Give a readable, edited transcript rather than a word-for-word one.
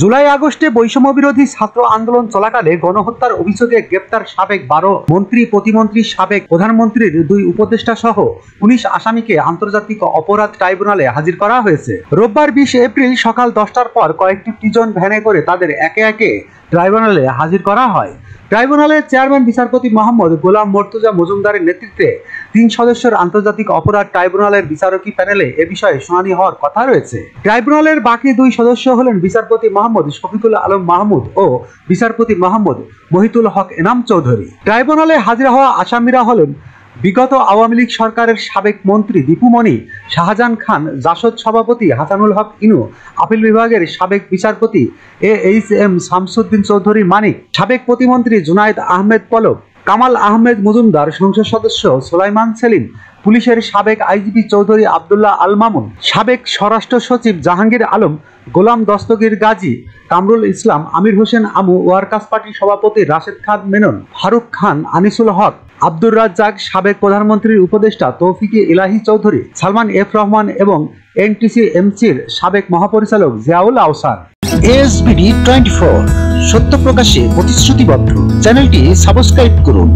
জুলাই আগস্টে বৈষম্য বিরোধী ছাত্র আন্দোলন চলাকালে গণহত্যার অভিযোগে গ্রেপ্তার সাবেক 12 মন্ত্রী, প্রতিমন্ত্রী, সাবেক প্রধানমন্ত্রীর 2 উপদেষ্টা সহ 19 আসামিকে আন্তর্জাতিক অপরাধ ট্রাইব্যুনালে হাজির করা হয়েছে। রোববার 20 এপ্রিল সকাল 10টার পর কয়েকটি প্রিজন ভ্যানে করে তাদের একে একে ট্রাইব্যুনালে হাজির করা হয়। ট্রাইব্যুনালের চেয়ারম্যান বিচারপতি মোহাম্মদ গোলাম মর্তুজা মজুমদারের নেতৃত্বে 3 সদস্যের আন্তর্জাতিক অপরাধ ট্রাইব্যুনালের বিচারকী প্যানেলে এ বিষয়ে শুনানি হওয়ার কথা রয়েছে। ট্রাইব্যুনালের বাকি 2 সদস্য হলেন বিচারপতি মোহাম্মদ শফিকুল আলম মাহমুদ ও বিচারপতি মোহাম্মদ মহিতুল হক এনাম চৌধুরী। ট্রাইব্যুনালে হাজির হওয়া আসামিরা হলেন বিগত আওয়ামী লীগ সরকারের সাবেক মন্ত্রী দীপু মনি, শাহজাহান খান, জাসদ সভাপতি হাসানুল হক ইনু, আপিল বিভাগের সাবেক বিচারপতি AHM শামসুদ্দিন চৌধুরী মানিক, সাবেক প্রতিমন্ত্রী জুনায়েদ আহমেদ পলক, কামাল আহমেদ মজুমদার, সংসদ সদস্য সোলাইমান সেলিম, পুলিশের সাবেক আইজিপি চৌধুরী আব্দুল্লাহ আল মামুন, সাবেক স্বরাষ্ট্র সচিব জাহাঙ্গীর আলম, গোলাম দস্তগীর গাজী, কামরুল ইসলাম, আমির হোসেন আমু, ওয়ার্কার্স পার্টির সভাপতি রাশেদ খান মেনন, ফারুক খান, আনিসুল হক, আব্দুর রাজ্জাক, সাবেক প্রধানমন্ত্রীর উপদেষ্টা তৌফিকে ইলাহি চৌধুরী, সালমান এফ রহমান এবং NTC-MCর সাবেক মহাপরিচালক জিয়াউল আহসান। ASBD 24 সত্য প্রকাশে প্রতিশ্রুতিবদ্ধ। চ্যানেলটি সাবস্ক্রাইব করুন।